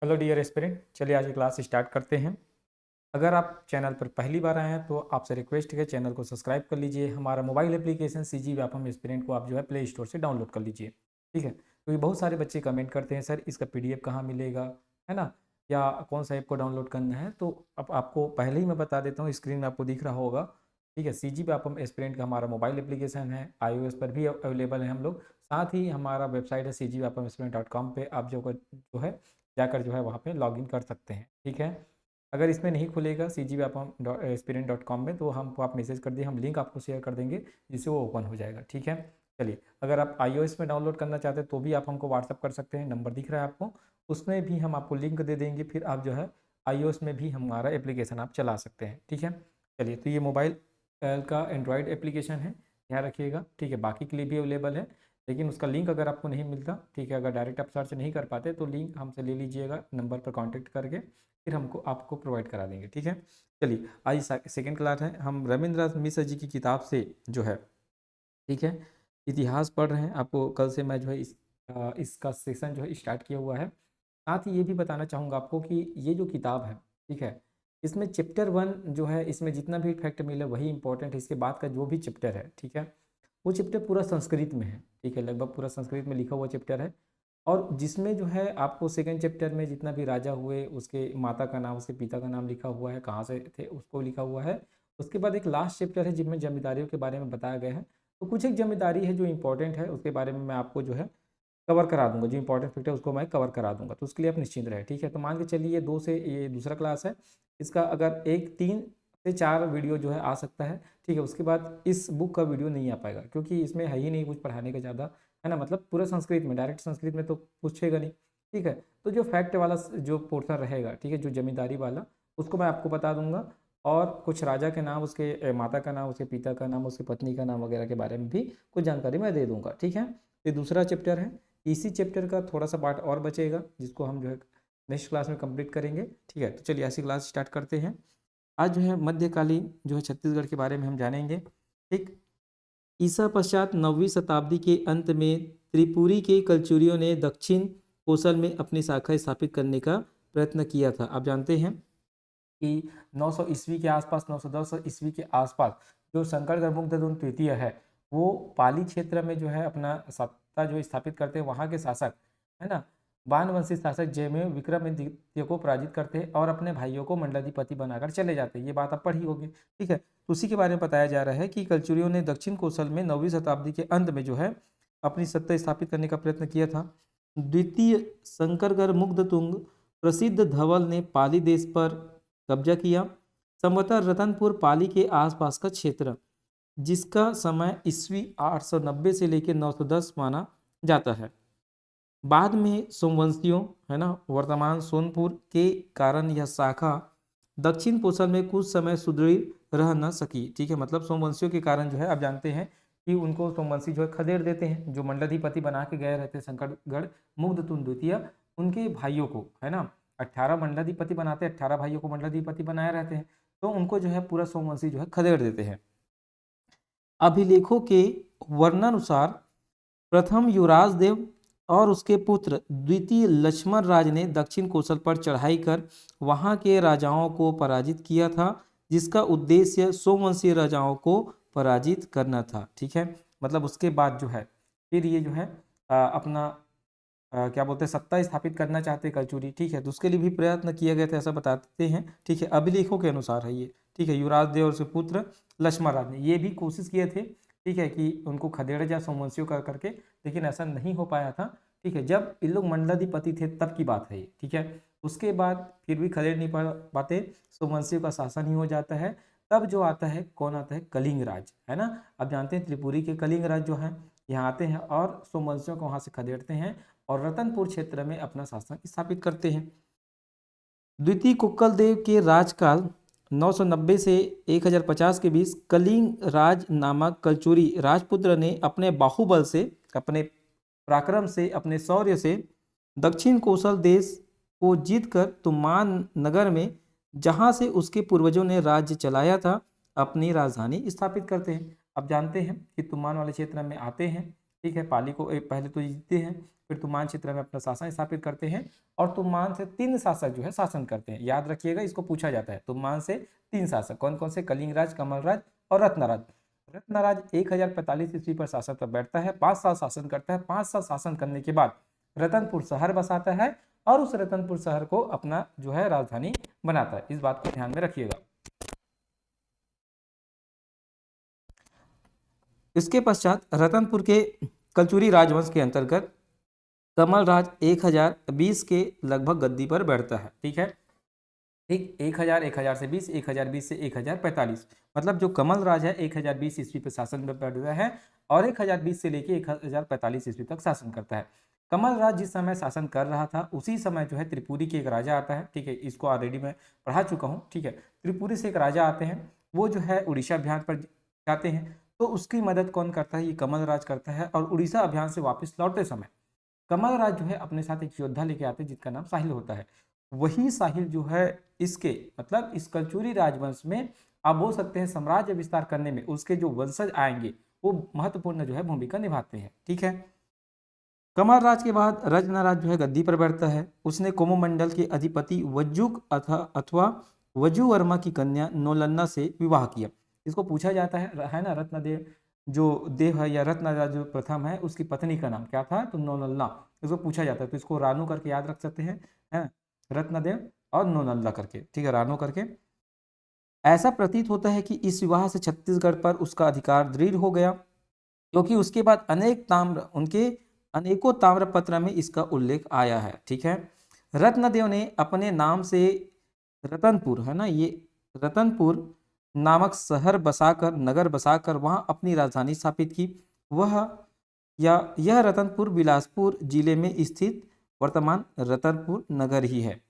Hello dear aspirant, चलिए आज की क्लास स्टार्ट करते हैं। अगर आप चैनल पर पहली बार आए हैं तो आपसे रिक्वेस्ट है चैनल को सब्सक्राइब कर लीजिए। हमारा mobile application CG Vyapam aspirant को आप जो है प्ले स्टोर से डाउनलोड कर लीजिए। ठीक है, क्योंकि बहुत सारे बच्चे कमेंट करते हैं सर इसका पीडीएफ कहाँ मिलेगा, है ना, या कौन सा ऐप को डाउनलोड करना है। तो अब आपको पहले ही मैं बता देता हूँ, स्क्रीन में आपको दिख रहा होगा। ठीक है, सीजी व्यापम एस्पिरेंट का हमारा मोबाइल एप्लीकेशन है, iOS पर भी अवेलेबल है हम लोग। साथ ही हमारा वेबसाइट है cgvapam पे आप जो है जाकर जो है वहाँ पे लॉगिन कर सकते हैं। ठीक है, अगर इसमें नहीं खुलेगा cgvapam.experience.com में तो हमको आप मैसेज कर दिए, हम लिंक आपको शेयर कर देंगे जिससे वो ओपन हो जाएगा। ठीक है, चलिए अगर आप iOS में डाउनलोड करना चाहते हैं तो भी आप हमको व्हाट्सअप कर सकते हैं, नंबर दिख रहा है आपको, उसमें भी हम आपको लिंक दे देंगे। फिर आप जो है iOS में भी हमारा एप्लीकेशन आप चला सकते हैं। ठीक है, चलिए तो ये मोबाइल का एंड्रॉयड एप्लीकेशन है, ध्यान रखिएगा। ठीक है, बाकी के लिए भी अवेलेबल है, लेकिन उसका लिंक अगर आपको नहीं मिलता, ठीक है, अगर डायरेक्ट आप सर्च नहीं कर पाते तो लिंक हमसे ले लीजिएगा नंबर पर कांटेक्ट करके, फिर हमको आपको प्रोवाइड करा देंगे। ठीक है, चलिए आज सेकेंड क्लास है, हम रविंद्रनाथ मिश्र जी की किताब से जो है, ठीक है, इतिहास पढ़ रहे हैं। आपको कल से मैं जो है इसका सेशन जो है स्टार्ट किया हुआ है। साथ ही ये भी बताना चाहूँगा आपको कि ये जो किताब है, ठीक है, इसमें चैप्टर 1 जो है, इसमें जितना भी फैक्ट मिले वही इंपॉर्टेंट है। इसके बाद का जो भी चैप्टर है, ठीक है, वो चैप्टर पूरा संस्कृत में है। ठीक है, लगभग पूरा संस्कृत में लिखा हुआ चैप्टर है। और जिसमें जो है आपको सेकंड चैप्टर में जितना भी राजा हुए उसके माता का नाम, उसके पिता का नाम लिखा हुआ है, कहाँ से थे उसको लिखा हुआ है। उसके बाद एक लास्ट चैप्टर है जिसमें जमींदारियों के बारे में बताया गया है। तो कुछ एक जमींदारी है जो इंपॉर्टेंट है, उसके बारे में मैं आपको जो है कवर करा दूंगा, जो इंपॉर्टेंट फैक्ट है उसको मैं कवर करा दूंगा, तो उसके लिए आप निश्चिंत रहे। ठीक है, तो मान के चलिए ये दूसरा क्लास है, इसका अगर 3 से 4 वीडियो जो है आ सकता है। ठीक है, उसके बाद इस बुक का वीडियो नहीं आ पाएगा क्योंकि इसमें है ही नहीं कुछ पढ़ाने का ज़्यादा, है ना, मतलब पूरा संस्कृत में, डायरेक्ट संस्कृत में तो पूछेगा नहीं। ठीक है, तो जो फैक्ट वाला जो पोर्शन रहेगा, ठीक है, जो जमींदारी वाला, उसको मैं आपको बता दूंगा। और कुछ राजा के नाम, उसके माता का नाम, उसके पिता का नाम, उसकी पत्नी का नाम वगैरह के बारे में भी कुछ जानकारी मैं दे दूंगा। ठीक है, ये दूसरा चैप्टर है। इसी चैप्टर का थोड़ा सा पार्ट और बचेगा जिसको हम जो है नेक्स्ट क्लास में कंप्लीट करेंगे। ठीक है, तो चलिए ऐसी क्लास स्टार्ट करते हैं। आज जो है मध्यकालीन जो है छत्तीसगढ़ के बारे में हम जानेंगे। ठीक, ईसा पश्चात 9वीं शताब्दी के अंत में त्रिपुरी के कलचुरियों ने दक्षिण कोसल में अपनी शाखा स्थापित करने का प्रयत्न किया था। आप जानते हैं कि 900 ईस्वी के आसपास, 910 ईस्वी के आसपास जो शंकर मुग्धोदय तृतीय है, वो पाली क्षेत्र में जो है अपना सत्ता जो स्थापित करते हैं। वहाँ के शासक, है ना, बानवंशी शासक जयमेव विक्रमादित्य को पराजित करते हैं और अपने भाइयों को मंडलाधिपति बनाकर चले जाते हैं। ये बात आप पढ़ी होगी। ठीक है, तो उसी के बारे में बताया जा रहा है कि कलचुरियों ने दक्षिण कोसल में 9वीं शताब्दी के अंत में जो है अपनी सत्ता स्थापित करने का प्रयत्न किया था। द्वितीय शंकरगढ़ मुग्धतुंग प्रसिद्ध धवल ने पाली देश पर कब्जा किया। संवतः रतनपुर पाली के आसपास का क्षेत्र, जिसका समय ईस्वी 890 से लेकर 910 माना जाता है। बाद में सोमवंशियों, है ना, वर्तमान सोनपुर के कारण यह शाखा दक्षिण कोसल में कुछ समय सुदृढ़ रह न सकी। ठीक है, मतलब सोमवंशियों के कारण जो है आप जानते हैं कि उनको सोमवंशी जो है खदेड़ देते हैं, जो मंडलाधिपति बना के गए रहते हैं शंकरगढ़ मुग्धतुंग द्वितीय, उनके भाइयों को, है ना, 18 मंडलाधिपति बनाते हैं, 18 भाइयों को मंडलाधिपति बनाए रहते हैं, तो उनको जो है पूरा सोमवंशी जो है खदेड़ देते हैं। अभिलेखों के वर्णानुसार प्रथम युवराज देव और उसके पुत्र द्वितीय लक्ष्मण राज ने दक्षिण कोसल पर चढ़ाई कर वहां के राजाओं को पराजित किया था, जिसका उद्देश्य सोमवंशी राजाओं को पराजित करना था। ठीक है, मतलब उसके बाद जो है फिर ये जो है अपना क्या बोलते हैं, सत्ता स्थापित करना चाहते कलचुरी। ठीक है, तो उसके लिए भी प्रयत्न किया गया था, ऐसा बताते हैं। ठीक है, अभिलेखों के अनुसार है ये। ठीक है, युवराज देव और उसके पुत्र लक्ष्मण राज ने ये भी कोशिश किए थे, ठीक है, कि उनको खदेड़ा जाए सोमवंशियों का करके, लेकिन ऐसा नहीं हो पाया था। ठीक है, जब इन लोग मंडलाधिपति थे तब की बात है ये। ठीक है, उसके बाद फिर भी खदेड़ नहीं पाते, सोमवंशियों का शासन ही हो जाता है। तब जो आता है, कौन आता है, कलिंग राज, है ना। अब जानते हैं त्रिपुरी के कलिंग राज जो है यहाँ आते हैं और सोमवंशियों को वहाँ से खदेड़ते हैं और रतनपुर क्षेत्र में अपना शासन स्थापित करते हैं। द्वितीय कुक्कल देव के राजकाल 990 से 1050 के बीच कलिंग राज नामक कलचुरी राजपुत्र ने अपने बाहुबल से, अपने पराक्रम से, अपने शौर्य से दक्षिण कोसल देश को जीतकर तुमान नगर में, जहां से उसके पूर्वजों ने राज्य चलाया था, अपनी राजधानी स्थापित करते हैं। अब जानते हैं कि तुमान वाले क्षेत्र में आते हैं। ठीक है, पाली को पहले तो जीतते हैं, फिर तुमान क्षेत्र में अपना शासन स्थापित करते हैं और तुमान से 3 शासक जो है शासन करते हैं। याद रखिएगा, इसको पूछा जाता है। तुमान से 3 शासक कौन कौन से? कलिंगराज, कमलराज और रत्नराज। रत्नराज 1045 ईस्वी पर शासन पर बैठता है, 5 साल शासन करता है। 5 साल शासन करने के बाद रतनपुर शहर बसाता है और उस रतनपुर शहर को अपना जो है राजधानी बनाता है। इस बात को ध्यान में रखिएगा। इसके पश्चात रतनपुर के कलचुरी राजवंश के अंतर्गत कमलराज 1020 के लगभग गद्दी पर बैठता है। ठीक है, ठीक 1000 से 20, 1020 से 1045, मतलब जो कमल राज है 1020 ईस्वी पर शासन पर बैठता है और 1020 से लेके 1045 ईस्वी तक शासन करता है। कमल राज जिस समय शासन कर रहा था उसी समय जो है त्रिपुरी के एक राजा आता है। ठीक है, इसको ऑलरेडी मैं पढ़ा चुका हूँ। ठीक है, त्रिपुरी से एक राजा आते हैं, वो जो है उड़ीसा अभियान पर जाते हैं, तो उसकी मदद कौन करता है? ये कमल राज करता है। और उड़ीसा अभियान से वापस लौटते समय कमल राज जो है अपने साथ एक योद्धा लेके आते हैं जिसका नाम साहिल होता है। वही साहिल जो है इसके मतलब इस कलचुरी राजवंश में आप बोल सकते हैं साम्राज्य विस्तार करने में उसके जो वंशज आएंगे वो महत्वपूर्ण जो है भूमिका निभाते हैं। ठीक है, कमल राज के बाद रत्नराज जो है गद्दी पर बैठता है। उसने कोमुमंडल के अधिपति वज्जुक अथवा वजु वर्मा की कन्या नोलन्ना से विवाह किया। इसको पूछा जाता है ना, रत्नदेव जो देव है या रत्नराज जो प्रथम है उसकी पत्नी का नाम क्या था? तो नोलन्ना। इसको पूछा जाता है, तो इसको रानू करके याद रख सकते हैं, है रत्नदेव और नोलन्ना करके। ठीक है, रानू करके। ऐसा प्रतीत होता है कि इस विवाह से छत्तीसगढ़ पर उसका अधिकार दृढ़ हो गया, क्योंकि उसके बाद अनेकों ताम्रपत्र में इसका उल्लेख आया है। ठीक है, रत्नदेव ने अपने नाम से रतनपुर, है ना, ये रतनपुर नामक नगर बसाकर वहां अपनी राजधानी स्थापित की। यह रतनपुर बिलासपुर जिले में स्थित वर्तमान रतनपुर नगर ही है।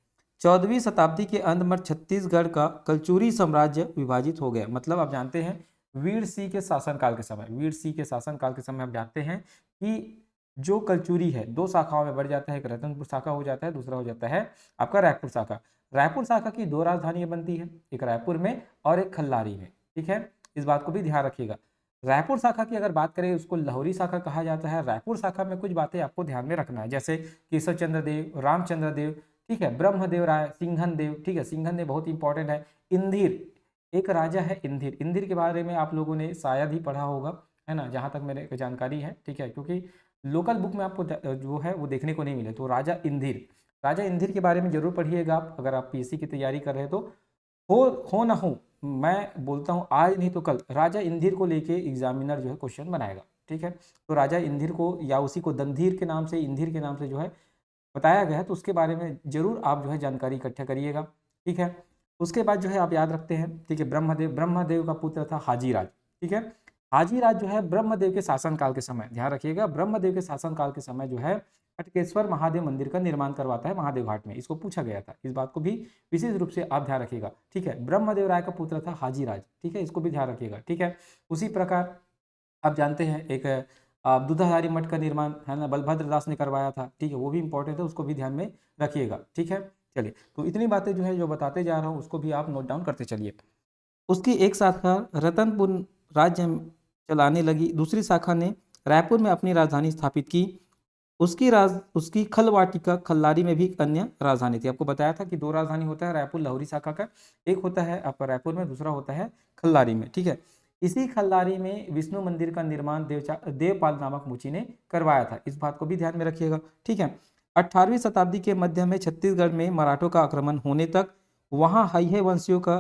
14वीं शताब्दी के अंत में छत्तीसगढ़ का कलचुरी साम्राज्य विभाजित हो गया। मतलब आप जानते हैं वीर सिंह के शासनकाल के समय आप जानते हैं कि जो कलचुरी है 2 शाखाओं में बढ़ जाता है। एक रतनपुर शाखा हो जाता है, दूसरा हो जाता है आपका रायपुर शाखा। रायपुर शाखा की 2 राजधानियां बनती है, एक रायपुर में और एक खल्लारी में। ठीक है, इस बात को भी ध्यान रखिएगा। रायपुर शाखा की अगर बात करें उसको लाहौरी शाखा कहा जाता है। रायपुर शाखा में कुछ बातें आपको ध्यान में रखना है, जैसे केशव चंद्र देव, रामचंद्र देव, ठीक है, ब्रह्मदेव राय, सिंघन देव। ठीक है, सिंघन देव बहुत इंपॉर्टेंट है। इंदिर एक राजा है, इंदिर के बारे में आप लोगों ने शायद ही पढ़ा होगा, है ना, जहां तक मेरे जानकारी है। ठीक है, क्योंकि लोकल बुक में आपको जो है वो देखने को नहीं मिले। तो राजा इंदिर के बारे में जरूर पढ़िएगा आप, अगर आप पीएससी की तैयारी कर रहे हैं तो। हो ना हो, मैं बोलता हूँ आज नहीं तो कल राजा इंदिर को लेके एग्जामिनर जो है क्वेश्चन बनाएगा। ठीक है, तो राजा इंदिर को या उसी को दंधीर के नाम से, इंदिर के नाम से जो है बताया गया है, तो उसके बारे में जरूर आप जो है जानकारी इकट्ठा करिएगा। ठीक है, उसके बाद जो है आप याद रखते हैं, ठीक है, ब्रह्मदेव का पुत्र था हाजीराज। ठीक है, हाजीराज जो है ब्रह्मदेव के शासनकाल के समय, ध्यान रखिएगा, ब्रह्मदेव के शासनकाल के समय जो है हटकेश्वर महादेव मंदिर का निर्माण करवाता है महादेव घाट में। इसको पूछा गया था, इस बात को भी विशेष रूप से आप ध्यान रखिएगा। ठीक है, ब्रह्मदेव राय का पुत्र था हाजीराज। ठीक है, इसको भी ध्यान रखिएगा। ठीक है, उसी प्रकार आप जानते हैं एक दूधाधारी मठ का निर्माण, है ना, बलभद्र दास ने करवाया था। ठीक है, वो भी इंपॉर्टेंट है, उसको भी ध्यान में रखिएगा। ठीक है, चलिए, तो इतनी बातें जो है जो बताते जा रहा हूँ उसको भी आप नोट डाउन करते चलिए। उसकी एक शाखा रतनपुर राज्य चलाने लगी, दूसरी शाखा ने रायपुर में अपनी राजधानी स्थापित की। उसकी खलवाटिका खल्लारी में भी एक अन्य राजधानी थी। आपको बताया था कि 2 राजधानी होता है रायपुर लाहौरी शाखा का, एक होता है आपका रायपुर में, दूसरा होता है खल्लारी में। ठीक है, इसी खल्लारी में विष्णु मंदिर का निर्माण देवपाल नामक मुचि ने करवाया था। इस बात को भी ध्यान में रखिएगा। ठीक है, 18वीं शताब्दी के मध्य में छत्तीसगढ़ में मराठों का आक्रमण होने तक वहां हैये वंशियों का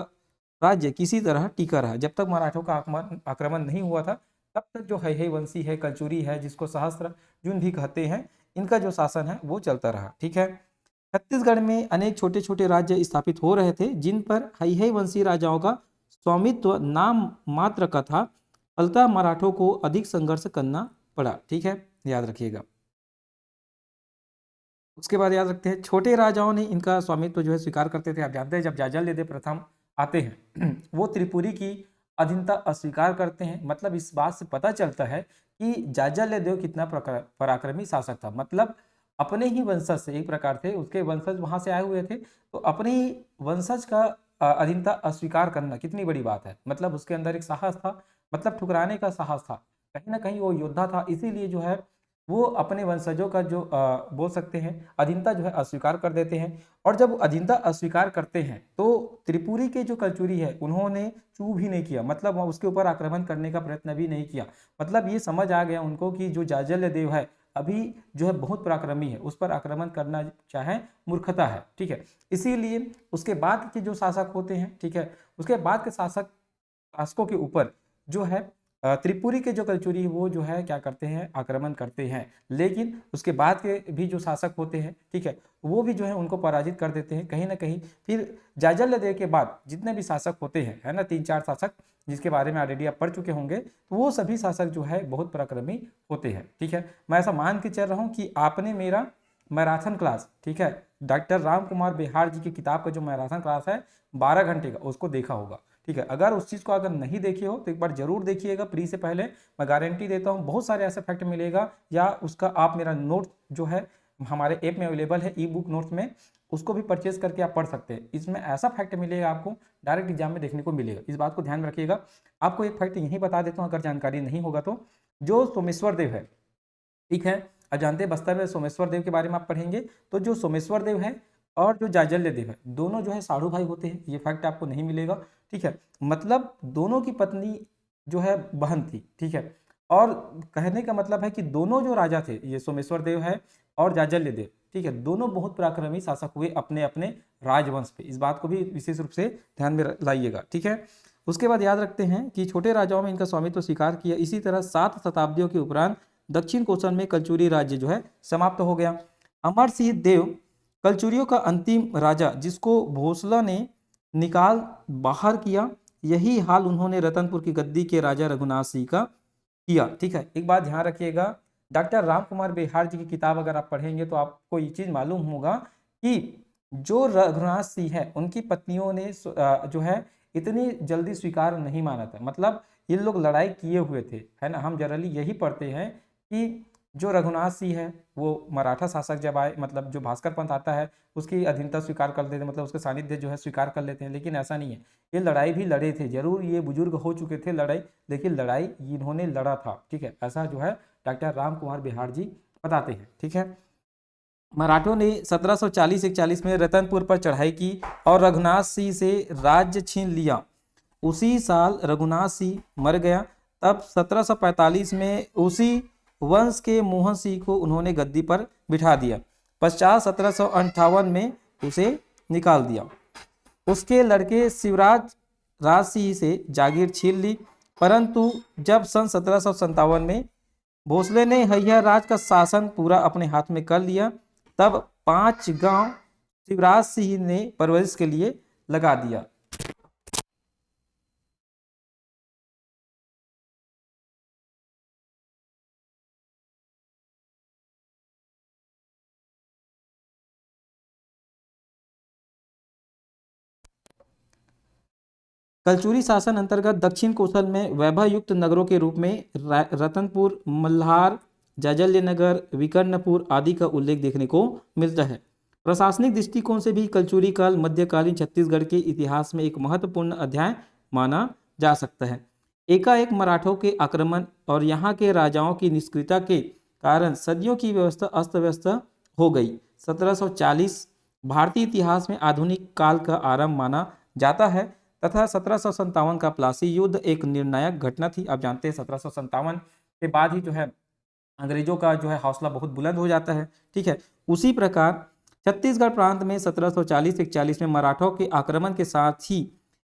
राज्य किसी तरह टिका रहा। जब तक मराठों का आक्रमण नहीं हुआ था तब तक जो हैये वंशी है, कलचुरी है, जिसको सहस्त्रजून भी कहते हैं, इनका जो शासन है वो चलता रहा। ठीक है, छत्तीसगढ़ में अनेक छोटे छोटे राज्य स्थापित हो रहे थे जिन पर हैये वंशी राजाओं का स्वामित्व नाम मात्र का था, फलतः मराठों को अधिक संघर्ष करना पड़ा। ठीक है, याद रखिएगा। उसके बाद याद रखते हैं छोटे राजाओं ने इनका स्वामित्व जो है स्वीकार करते थे। आप जानते हैं जब जाजलदेव प्रथम आते हैं वो त्रिपुरी की अधीनता अस्वीकार करते हैं। मतलब इस बात से पता चलता है कि जाजलदेव कितना पराक्रमी शासक था। मतलब अपने ही वंशज से, एक प्रकार थे उसके वंशज वहां से आए हुए थे, तो अपने ही वंशज का अधीनता अस्वीकार करना कितनी बड़ी बात है। मतलब उसके अंदर एक साहस था, मतलब ठुकराने का साहस था, कहीं ना कहीं वो योद्धा था। इसीलिए जो है वो अपने वंशजों का जो बोल सकते हैं अधीनता जो है अस्वीकार कर देते हैं। और जब अधीनता अस्वीकार करते हैं तो त्रिपुरी के जो कलचुरी है उन्होंने चू भी नहीं किया, मतलब वह उसके ऊपर आक्रमण करने का प्रयत्न भी नहीं किया। मतलब ये समझ आ गया उनको कि जो जाजल्य देव है अभी जो है बहुत पराक्रमी है, उस पर आक्रमण करना चाहे मूर्खता है, ठीक है। इसीलिए उसके बाद के जो शासक होते हैं, ठीक है, उसके बाद के शासकों के ऊपर जो है त्रिपुरी के जो कलचुरी वो जो है क्या करते हैं, आक्रमण करते हैं। लेकिन उसके बाद के भी जो शासक होते हैं, ठीक है, वो भी जो है उनको पराजित कर देते हैं कहीं ना कहीं। फिर जाजल्य देव के बाद जितने भी शासक होते हैं, है ना, 3-4 शासक जिसके बारे में ऑलरेडी आप पढ़ चुके होंगे, तो वो सभी शासक जो है बहुत पराक्रमी होते हैं, ठीक है। मैं ऐसा मान के चल रहा हूँ कि आपने मेरा मैराथन क्लास, ठीक है, डॉक्टर राम कुमार बिहार जी की किताब का जो मैराथन क्लास है 12 घंटे का, उसको देखा होगा, ठीक है। अगर उस चीज़ को अगर नहीं देखी हो तो एक बार जरूर देखिएगा प्री से पहले। मैं गारंटी देता हूँ बहुत सारे ऐसे फैक्ट मिलेगा, या उसका आप मेरा नोट जो है हमारे ऐप में अवेलेबल है ई बुक नोट्स में, उसको भी परचेज करके आप पढ़ सकते हैं। इसमें ऐसा फैक्ट मिलेगा आपको डायरेक्ट एग्जाम में देखने को मिलेगा, इस बात को ध्यान रखिएगा। आपको एक फैक्ट यही बता देता हूँ अगर जानकारी नहीं होगा तो, जो सोमेश्वर देव है, ठीक है, अब जानते हैं बस्तर में सोमेश्वर देव के बारे में आप पढ़ेंगे, तो जो सोमेश्वर देव है और जो जाजल्य देव है दोनों जो है साढ़ू भाई होते हैं, ये फैक्ट आपको नहीं मिलेगा, ठीक है। मतलब दोनों की पत्नी जो है बहन थी, ठीक है। और कहने का मतलब है कि दोनों जो राजा थे, ये सोमेश्वर देव है और जाजल्य देव, ठीक है, दोनों बहुत पराक्रमी शासक हुए अपने अपने राजवंश पे। इस बात को भी विशेष रूप से ध्यान में लाइएगा, ठीक है। उसके बाद याद रखते हैं कि छोटे राजाओं में इनका स्वामित्व स्वीकार किया। इसी तरह 7 शताब्दियों के उपरांत दक्षिण कोसल में कलचुरी राज्य जो है समाप्त हो गया। अमर सिंह देव कलचुरियों का अंतिम राजा, जिसको भोसला ने निकाल बाहर किया। यही हाल उन्होंने रतनपुर की गद्दी के राजा रघुनाथ सिंह का किया, ठीक है। एक बात ध्यान रखिएगा, डॉक्टर राम कुमार बिहार जी की किताब अगर आप पढ़ेंगे तो आपको ये चीज मालूम होगा कि जो रघुनाथ सिंह है उनकी पत्नियों ने जो है इतनी जल्दी स्वीकार नहीं माना था। मतलब ये लोग लड़ाई किए हुए थे, है ना। हम जनरली यही पढ़ते हैं कि जो रघुनाथ सिंह है वो मराठा शासक जब आए, मतलब जो भास्कर पंथ आता है उसकी अधीनता स्वीकार कर लेते हैं, मतलब उसके सानिध्य जो है स्वीकार कर लेते हैं। लेकिन ऐसा नहीं है, ये लड़ाई भी लड़े थे जरूर, ये बुजुर्ग हो चुके थे लड़ाई, लेकिन लड़ाई इन्होंने लड़ा था, ठीक है। ऐसा जो है डॉक्टर राम कुमार बिहार जी बताते हैं, ठीक है। मराठों ने 1740-41 में रतनपुर पर चढ़ाई की और रघुनाथ सिंह से राज्य छीन लिया। उसी साल रघुनाथ सिंह मर गया। तब 1745 में उसी वंश के मोहन सिंह को उन्होंने गद्दी पर बिठा दिया। पश्चात 1758 में उसे निकाल दिया। उसके लड़के शिवराज राज सिंह से जागीर छीन ली। परंतु जब सन 1757 में भोसले ने हैया राज का शासन पूरा अपने हाथ में कर लिया, तब 5 गांव शिवराज सिंह ने परवरिश के लिए लगा दिया। कलचुरी शासन अंतर्गत दक्षिण कोसल में वैभवयुक्त नगरों के रूप में रतनपुर, मल्हार, जाजल्यनगर, विकर्णपुर आदि का उल्लेख देखने को मिलता है। प्रशासनिक दृष्टिकोण से भी कलचुरी काल मध्यकालीन छत्तीसगढ़ के इतिहास में एक महत्वपूर्ण अध्याय माना जा सकता है। एकाएक मराठों के आक्रमण और यहाँ के राजाओं की निष्क्रियता के कारण सदियों की व्यवस्था अस्त व्यस्त हो गई। 1740 भारतीय इतिहास में आधुनिक काल का आरंभ माना जाता है तथा 1757 का प्लासी युद्ध एक निर्णायक घटना थी। आप जानते हैं 1757 के बाद ही जो है अंग्रेजों का जो है हौसला बहुत बुलंद हो जाता है, ठीक है। उसी प्रकार छत्तीसगढ़ प्रांत में 1740-41 में मराठों के आक्रमण के साथ ही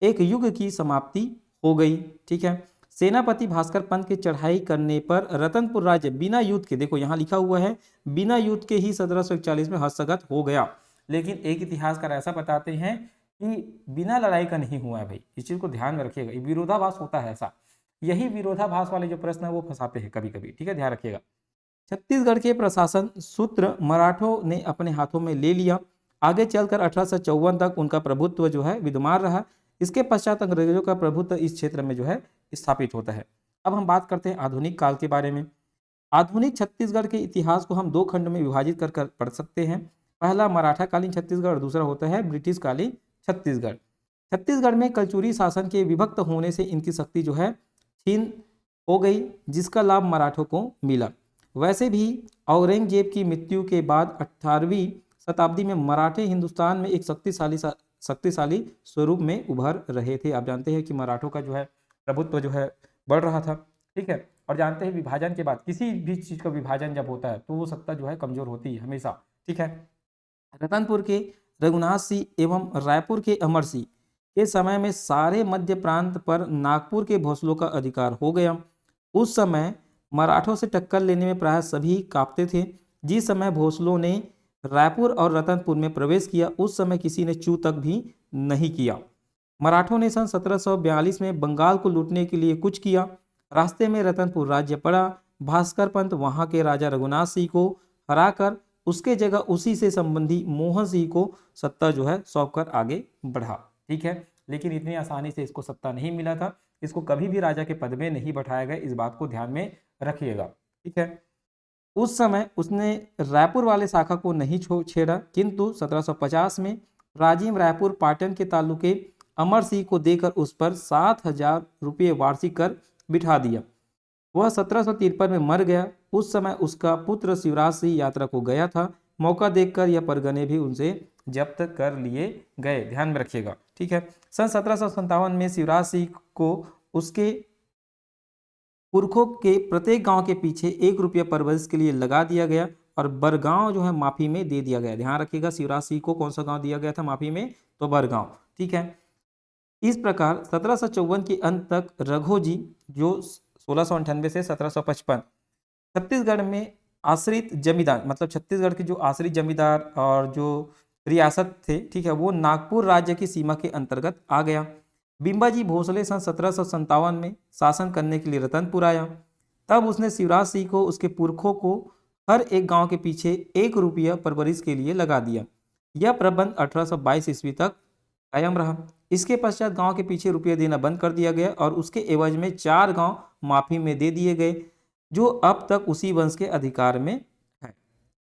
एक युग की समाप्ति हो गई, ठीक है। सेनापति भास्कर पंत के चढ़ाई करने पर रतनपुर राज्य बिना युद्ध के, देखो यहाँ लिखा हुआ है, बिना युद्ध के ही 1741 में हस्तगत हो गया। लेकिन एक इतिहासकार ऐसा बताते हैं कि बिना लड़ाई का नहीं हुआ है भाई, इस चीज को ध्यान में रखिएगा। विरोधाभास होता है ऐसा, यही विरोधाभास वाले जो प्रश्न है वो फंसाते हैं कभी कभी, ठीक है, ध्यान रखिएगा। छत्तीसगढ़ के प्रशासन सूत्र मराठों ने अपने हाथों में ले लिया। आगे चलकर 1854 तक उनका प्रभुत्व जो है विद्यमान रहा। इसके पश्चात अंग्रेजों का प्रभुत्व इस क्षेत्र में जो है स्थापित होता है। अब हम बात करते हैं आधुनिक काल के बारे में। आधुनिक छत्तीसगढ़ के इतिहास को हम 2 खंड में विभाजित कर पढ़ सकते हैं। पहला मराठा कालीन छत्तीसगढ़ और दूसरा होता है ब्रिटिश कालीन छत्तीसगढ़। छत्तीसगढ़ में कलचुरी शासन के विभक्त होने से इनकी शक्ति जो है छीन हो गई, जिसका लाभ मराठों को मिला। वैसे भी औरंगजेब की मृत्यु के बाद 18वीं शताब्दी में मराठे हिंदुस्तान में एक शक्तिशाली स्वरूप में उभर रहे थे। आप जानते हैं कि मराठों का जो है प्रभुत्व जो है बढ़ रहा था, ठीक है। और जानते हैं विभाजन के बाद किसी भी चीज़ का विभाजन जब होता है तो वो सत्ता जो है कमजोर होती है हमेशा, ठीक है। रतनपुर के रघुनाथ सिंह एवं रायपुर के अमर सिंह के समय में सारे मध्य प्रांत पर नागपुर के भोसलों का अधिकार हो गया। उस समय मराठों से टक्कर लेने में प्राय सभी कांपते थे। जिस समय भोसलों ने रायपुर और रतनपुर में प्रवेश किया उस समय किसी ने चू तक भी नहीं किया। मराठों ने सन 1742 में बंगाल को लूटने के लिए कुछ किया। रास्ते में रतनपुर राज्य पड़ा। भास्कर पंत वहां के राजा रघुनाथ सिंह को हराकर उसके जगह उसी से संबंधी मोहन सिंह को सत्ता जो है सौंपकर आगे बढ़ा, ठीक है। लेकिन इतनी आसानी से इसको सत्ता नहीं मिला था, इसको कभी भी राजा के पद में नहीं बैठाया गया, इस बात को ध्यान में रखिएगा, ठीक है। उस समय उसने रायपुर वाले शाखा को नहीं छेड़ा, किंतु 1750 में राजीव रायपुर पाटन के तालुके अमर सिंह को देकर उस पर 7,000 रुपये वार्षिक कर बिठा दिया। वह 1753 में मर गया। उस समय उसका पुत्र शिवराज सिंह यात्रा को गया था। मौका देखकर यह परगने भी उनसे जब्त कर लिए गए, ध्यान में रखिएगा, ठीक है। सन 1757 में शिवराज सिंह को उसके पुरखों के प्रत्येक गांव के पीछे 1 रुपया परवरिश के लिए लगा दिया गया और बरगांव जो है माफी में दे दिया गया। ध्यान रखिएगा, शिवराज सिंह को कौन सा गांव दिया गया था माफी में, तो बरगांव, ठीक है। इस प्रकार 1754 के अंत तक रघोजी जो 1698 से 1755 छत्तीसगढ़ में आश्रित जमींदार, मतलब छत्तीसगढ़ के जो आश्रित जमींदार और जो रियासत थे, ठीक है, वो नागपुर राज्य की सीमा के अंतर्गत आ गया। बिंबाजी भोसले सन 1757 में शासन करने के लिए रतनपुर आया। तब उसने शिवराज सिंह को उसके पुरखों को हर एक गांव के पीछे 1 रुपया परवरिश के लिए लगा दिया। यह प्रबंध 1822 ईस्वी तक कायम रहा। इसके पश्चात गांव के पीछे रुपये देना बंद कर दिया गया और उसके एवज में 4 गांव माफी में दे दिए गए जो अब तक उसी वंश के अधिकार में है,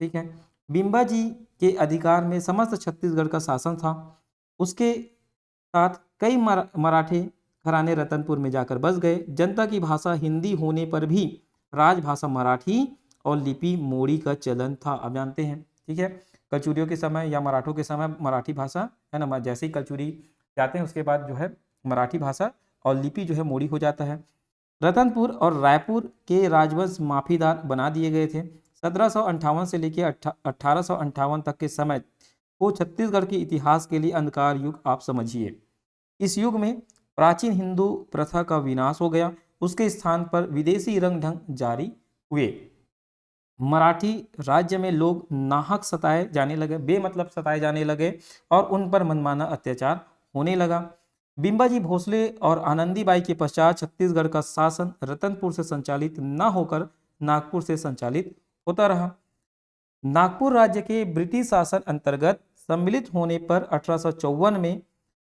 ठीक है। बिंबाजी के अधिकार में समस्त छत्तीसगढ़ का शासन था। उसके साथ कई मराठे घराने रतनपुर में जाकर बस गए। जनता की भाषा हिंदी होने पर भी राजभाषा मराठी और लिपि मोड़ी का चलन था। आप जानते हैं, ठीक है, कलचुरियों के समय या मराठों के समय मराठी भाषा है ना, जैसे ही कलचुरी जाते हैं उसके बाद जो है मराठी भाषा और लिपि जो है मोड़ी हो जाता है। रतनपुर और रायपुर के राजवंश माफीदार बना दिए गए थे। 1758 से लेकर 1858 तक के समय को छत्तीसगढ़ के इतिहास के लिए अंधकार युग आप समझिए। इस युग में प्राचीन हिंदू प्रथा का विनाश हो गया। उसके स्थान पर विदेशी रंग ढंग जारी हुए। मराठी राज्य में लोग नाहक सताए जाने लगे, बेमतलब सताए जाने लगे और उन पर मनमाना अत्याचार होने लगा। बिंबाजी भोसले और आनंदीबाई के पश्चात छत्तीसगढ़ का शासन रतनपुर से संचालित न होकर नागपुर से संचालित होता रहा। नागपुर राज्य के ब्रिटिश शासन अंतर्गत सम्मिलित होने पर 1854 में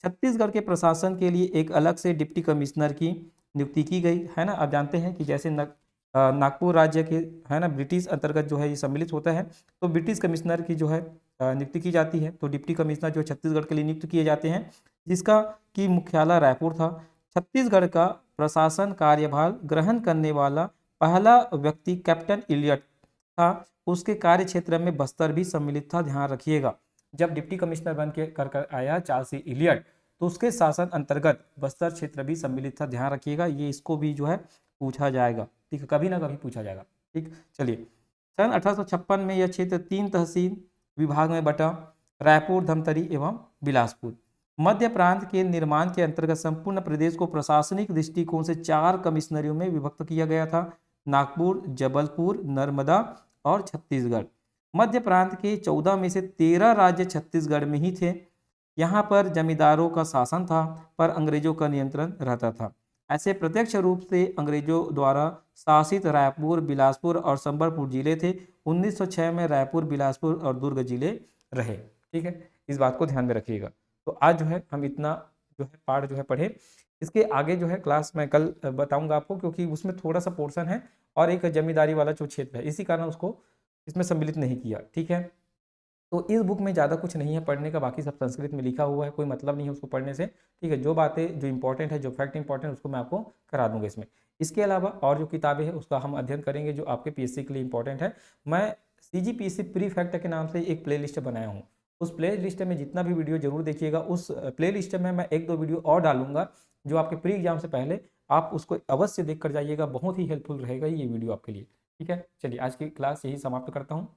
छत्तीसगढ़ के प्रशासन के लिए एक अलग से डिप्टी कमिश्नर की नियुक्ति की गई, है ना। आप जानते हैं कि जैसे नागपुर राज्य के, है ना, ब्रिटिश अंतर्गत जो है ये सम्मिलित होता है तो ब्रिटिश कमिश्नर की जो है नियुक्ति की जाती है। तो डिप्टी कमिश्नर जो छत्तीसगढ़ के लिए नियुक्त किए जाते हैं, जिसका की मुख्यालय रायपुर था। छत्तीसगढ़ का प्रशासन कार्यभार ग्रहण करने वाला पहला व्यक्ति कैप्टन इलियट था। उसके कार्य क्षेत्र में बस्तर भी सम्मिलित था, ध्यान रखिएगा। जब डिप्टी कमिश्नर बन के कर आया चार्ल्स सी इलियट तो उसके शासन अंतर्गत बस्तर क्षेत्र भी सम्मिलित था, ध्यान रखिएगा। ये इसको भी जो है पूछा जाएगा, ठीक है, कभी ना कभी पूछा जाएगा, ठीक। चलिए, सन 1856 में यह क्षेत्र 3 तहसील विभाग में बटा, रायपुर, धमतरी एवं बिलासपुर। मध्य प्रांत के निर्माण के अंतर्गत संपूर्ण प्रदेश को प्रशासनिक दृष्टिकोण से 4 कमिश्नरियों में विभक्त किया गया था, नागपुर, जबलपुर, नर्मदा और छत्तीसगढ़। मध्य प्रांत के 14 में से 13 राज्य छत्तीसगढ़ में ही थे। यहाँ पर जमींदारों का शासन था पर अंग्रेजों का नियंत्रण रहता था। ऐसे प्रत्यक्ष रूप से अंग्रेजों द्वारा शासित रायपुर, बिलासपुर और संबलपुर जिले थे। 1906 में रायपुर, बिलासपुर और दुर्ग जिले रहे, ठीक है। इस बात को ध्यान में रखिएगा। तो आज जो है हम इतना जो है पार्ट जो है पढ़े। इसके आगे जो है क्लास मैं कल बताऊंगा आपको, क्योंकि उसमें थोड़ा सा पोर्शन है और एक जमींदारी वाला जो क्षेत्र है, इसी कारण उसको इसमें सम्मिलित नहीं किया, ठीक है। तो इस बुक में ज़्यादा कुछ नहीं है पढ़ने का, बाकी सब संस्कृत में लिखा हुआ है, कोई मतलब नहीं है उसको पढ़ने से। ठीक है, जो बातें जो इंपॉर्टेंट है, जो फैक्ट इंपॉर्टेंट है, उसको मैं आपको करा दूंगा इसमें। इसके अलावा और जो किताबें हैं उसका हम अध्ययन करेंगे जो आपके पीएससी के लिए इंपॉर्टेंट है। मैं सीजीपीएससी प्री फैक्ट के नाम से एक प्ले लिस्ट बनाया हूँ। उस प्ले लिस्ट में जितना भी वीडियो जरूर देखिएगा, उस प्ले लिस्ट में मैं एक दो वीडियो और डालूंगा जो आपके प्री एग्जाम से पहले आप उसको अवश्य देख कर जाइएगा, बहुत ही हेल्पफुल रहेगा ये वीडियो आपके लिए। ठीक है, चलिए आज की क्लास यही समाप्त करता हूँ।